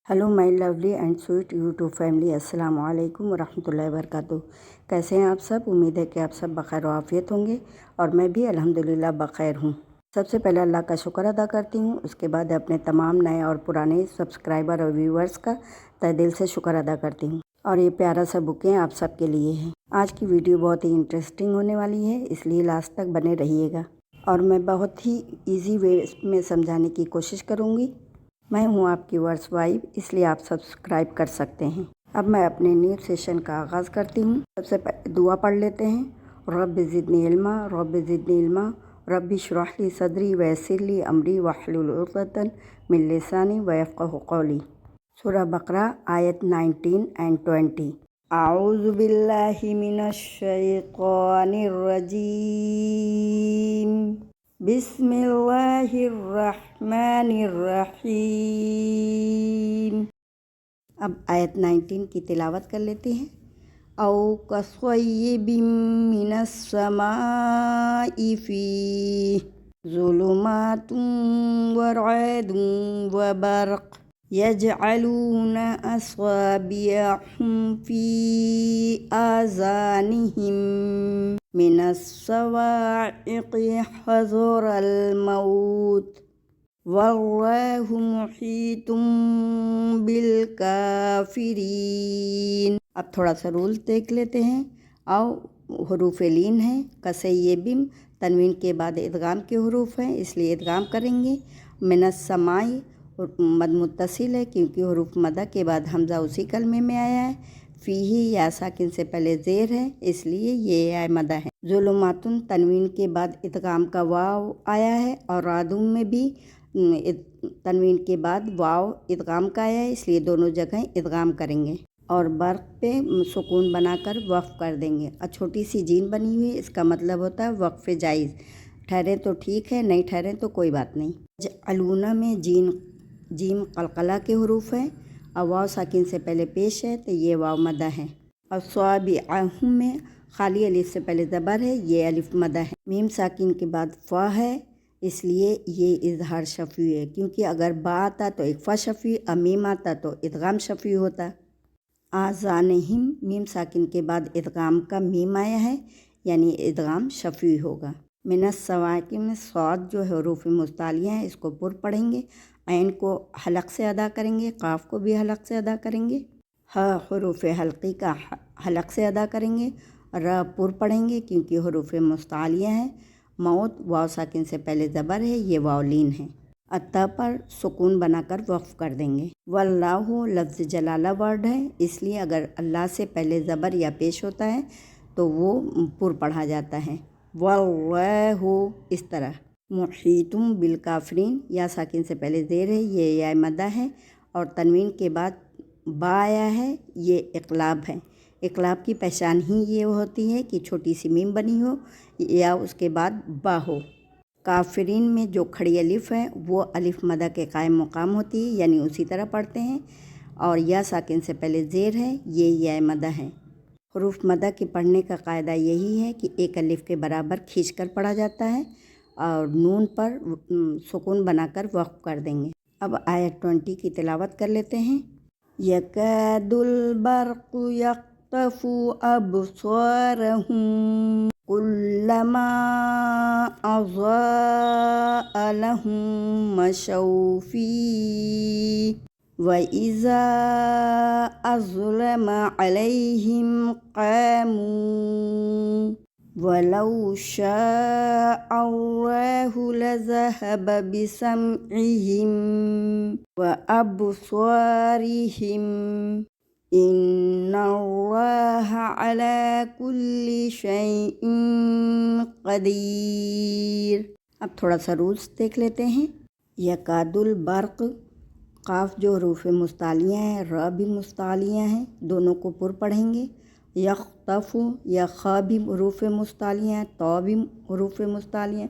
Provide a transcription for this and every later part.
Hello my lovely and sweet YouTube family, अस्सलाम वालेकुम वरहमतुल्लाहि वबरकातुहू। कैसे हैं आप सब? उम्मीद है कि आप सब बखैर व आफियत होंगे और मैं भी अल्हम्दुलिल्लाह बखैर हूँ। सबसे पहले अल्लाह का शुक्र अदा करती हूँ, उसके बाद अपने तमाम नए और पुराने सब्सक्राइबर और व्यूवर्स का तहे दिल से शुक्र अदा करती हूँ। और ये प्यारा सा बुके आप सब के लिए है। आज की वीडियो बहुत ही इंटरेस्टिंग होने वाली है, इसलिए लास्ट तक बने रहिएगा और मैं बहुत ही ईजी वे में समझाने की कोशिश करूँगी। मैं हूं आपकी वर्स वाइफ, इसलिए आप सब्सक्राइब कर सकते हैं। अब मैं अपने न्यू सेशन का आगाज़ करती हूं। सबसे पहले दुआ पढ़ लेते हैं। रब्बि ज़िदनी इल्मा, रब्बि ज़िदनी इल्मा, रब्बि इश्रह ली सदरी वयस्सिर ली अमरी वहलुल उक़दतन मिन लिसानी यफ़क़हू क़ौली। सूरह बकरा आयत 19 and 20। आऊज़ु बिल्लाहि मिनश शैतानिर रजीम। बिस्मिल्लाहिर्रहमानिर्रहीम। अब आयत 19 की तिलावत कर लेते हैं। औ कसय्यिबिम मिनस्समाइ फ़ीहि ज़ुलुमातुन व रअदुन व बर्क़ यजअलूना अस्साबिअहुम फ़ी आज़ानिहिम मिनस्सवाइक़ि हज़रल मौत वल्लाहु मुहीतुम बिल काफ़िरीन। अब थोड़ा सा रूल देख लेते हैं। आओ हरूफ लीन है। कसय्यिबिम तनवीन के बाद इदगाम के हरूफ हैं, इसलिए इदगाम करेंगे। मिनस समाई मद मुत्तसिल है क्योंकि हरूफ मदा के बाद हमज़ा उसी कलमे में आया है। फ़ीही या साकिन से पहले ज़ेर है, इसलिए ये या मदा है। ज़ुलुमातुन तनवीन के बाद इदगाम का वाव आया है और रादुम में भी तनवीन के बाद वाव इदगाम का आया है, इसलिए दोनों जगह इदगाम करेंगे और बर्क़ पे सुकून बनाकर वक़्फ़ कर देंगे। और छोटी सी जीन बनी हुई, इसका मतलब होता है वक़्फ़ जायज़। ठहरे तो ठीक है, नहीं ठहरे तो कोई बात नहीं। अलूना में जीम कलकला के हरूफ है और वाव साकिन से पहले पेश है, तो ये वाव मदा है। और स्वाबिअहुम में खाली अलिफ से पहले ज़बर है, ये अलिफ मदा है। मीम साकिन के बाद फ़ा है, इसलिए ये इज़हार शफ़ी है, क्योंकि अगर बा आता तो इक़फ़ा शफ़ी और मीम आता तो इदगाम शफ़ी होता। आज़ानिहिम मीम साकिन के बाद इदगाम का मीम आया है, यानी इदगाम शफ़ी होगा। मिनस सवाक़ि में सौद जो हरूफ मुस्तालियाँ हैं, इसको पुर पढ़ेंगे। ऐन को हलक से अदा करेंगे, काफ को भी हलक से अदा करेंगे। हरूफ हल्क़ी का हलक से अदा करेंगे। र पुर पढ़ेंगे क्योंकि हरूफ मुस्तालियाँ हैं। मौत वाव साकिन से पहले ज़बर है, ये वाव लीन है। अत्ता पर सुकून बनाकर वक़्फ़ कर देंगे। वल्लाहु लफ्ज़ जलाला वर्ड है, इसलिए अगर अल्लाह से पहले ज़बर या पेश होता है तो वो पुर पढ़ा जाता है। वल्लाहु इस तरह। मुहीतुम बिल काफ़िरीन या साकिन से पहले ज़ेर है, ये या मदा है और तनवीन के बाद बा आया है, ये इक़लाब है। इक़लाब की पहचान ही ये होती है कि छोटी सी मीम बनी हो या उसके बाद बा हो। काफ़िरीन में जो खड़ी अलिफ़ है वो अलिफ़ मदा के कायम मुकाम होती है, यानी उसी तरह पढ़ते हैं। और या साकिन से पहले ज़ेर है, ये या मदा है। हरूफ मदा के पढ़ने का कायदा यही है कि एक अलिफ़ के बराबर खींचकर पढ़ा जाता है और नून पर सुकून बनाकर वक़्फ़ कर देंगे। अब आयत 20 की तिलावत कर लेते हैं। यकादुल बर्क़ु यख्तफ़ु अब्सारहुम कुल्लमा अज़ाअ लहुम मशौ फ़ीहि व इज़ा अज़लम अलैहिम क़ामू वलौ शाअल्लाहु लज़हब बिसमइहिम व अब्सारिहिम इन्नल्लाहा अला कुल्लि शैइन क़दीर। अब थोड़ा सा रूल्स देख लेते हैं। यकादुल बर्क़ काफ जो हरूफ मुस्तालियाँ हैं, र भी मुस्तालियाँ हैं, दोनों को पुर पढ़ेंगे। यख्तफ़ु या ख भी हरूफ मुस्तालियाँ हैं, तो भी हरूफ मुस्तालियाँ,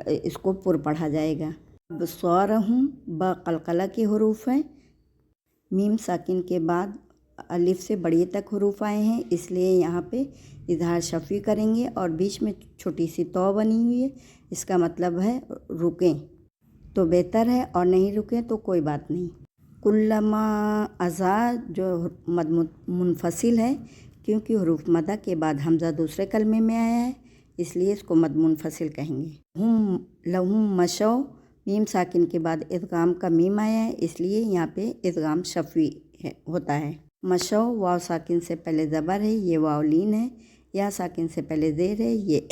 इसको पुर पढ़ा जाएगा। अब्सारहुम ब कलकला के हरूफ हैं। मीम साकिन के बाद अलिफ से बड़ी तक हरूफ आए हैं, इसलिए यहाँ पे इज़हार शफ़ी करेंगे और बीच में छोटी सी तौ बनी हुई है, इसका मतलब है रुकें तो बेहतर है और नहीं रुकें तो कोई बात नहीं। कुल्लमा अज़ा जो मद मुनफसिल है, क्योंकि हरूफ मदा के बाद हमज़ा दूसरे कलमे में आया है इसलिए इसको मद मुनफसिल कहेंगे। हम लहुम मशौ, मीम साकिन के बाद इदगाम का मीम आया है इसलिए यहाँ पे इदगाम शफ़ी होता है। मशौ वाव साकिन से पहले ज़बर है, ये वाव लीन है। या साकिन से पहले ज़ेर है, ये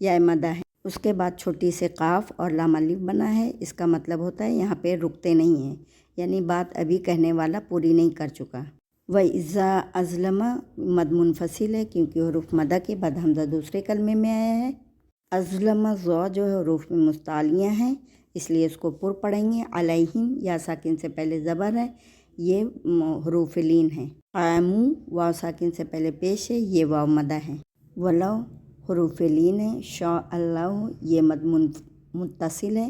या मदा है। उसके बाद छोटी से काफ और लाम अलिफ बना है। इसका मतलब होता है यहाँ पे रुकते नहीं हैं, यानी बात अभी कहने वाला पूरी नहीं कर चुका। व इज़्ज़ा अज़लमा मद मुनफसिल है, क्योंकि हरूफ मदा के बाद हमज़ा दूसरे कलमे में आया है। अज़लमा ज़ौ जो है हरूफ में मुस्तालियाँ हैं इसलिए इसको पुर पढ़ेंगे। अलैहिम या साकिन से पहले ज़बर है, ये हरूफ लीन है। क़ामू वाव साकिन से पहले पेश है, ये वाव मदा है। वलौ हरूफ लीन है। शा अल्लाह ये मद मुत्तसिल है,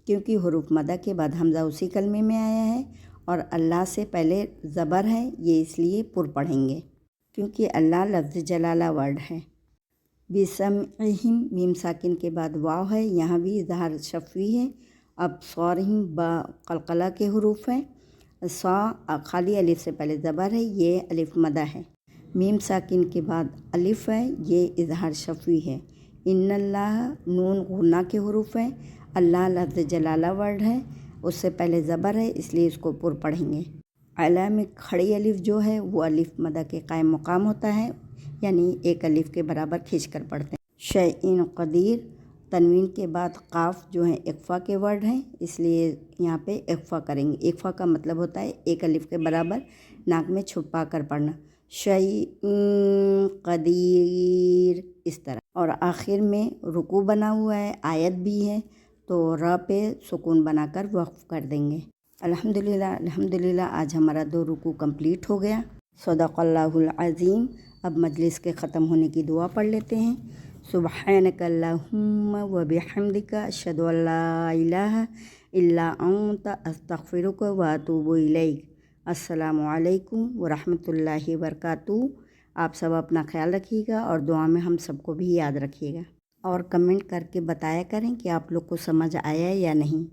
क्योंकि हरूफ मदा के बाद हमज़ा उसी कलमे में आया है और अल्लाह से पहले ज़बर है, ये इसलिए पुर पढ़ेंगे क्योंकि अल्लाह लफ्ज़ जलाला वर्ड है। बिसमइहिम मीम साकिन के बाद वाव है, यहाँ भी इज़हार शफ़ी है। अब सौरहिम बा क़लक़ला के हरूफ हैं। सा खाली अलिफ से पहले ज़बर है, ये अलिफ मदा है। मीम साकिन के बाद अलिफ है, ये इज़हार शफ़ी है। इन्नल्लाह नून गुन्ना के हरूफ हैं। अल्लाह लफ्ज़ जलाला वर्ड है, उससे पहले ज़बर है इसलिए इसको पुर पढ़ेंगे। अला में खड़ी अलिफ जो है वो अलिफ मदा के कायम मुकाम होता है, यानी एक अलिफ के बराबर खींच कर पढ़ते हैं। शैइन क़दीर तनवीन के बाद काफ जो है इक़फ़ा के वर्ड हैं इसलिए यहाँ पे इक़फ़ा करेंगे। इक़फ़ा का मतलब होता है एक अलिफ के बराबर नाक में छुपा कर पढ़ना। शैइन क़दीर इस तरह। और आखिर में रुकू बना हुआ है, आयत भी है, तो र पे सुकून बनाकर वक्फ़ कर देंगे। अल्हम्दुलिल्लाह आज हमारा 2 रुकू कंप्लीट हो गया। सदक़ल्लाहुल अज़ीम। अब मजलिस के ख़त्म होने की दुआ पढ़ लेते हैं। सुब्हानका अल्लाहुम्मा व बिहम्दिका अशहदु अल्ला इलाहा इल्ला अंता अस्तग़फिरुका व अतूबु इलैक। अस्सलामु अलैकुम व रहमतुल्लाहि व बरकातुहू। आप सब अपना ख्याल रखिएगा और दुआ में हम सबको भी याद रखिएगा और कमेंट करके बताया करें कि आप लोग को समझ आया या नहीं।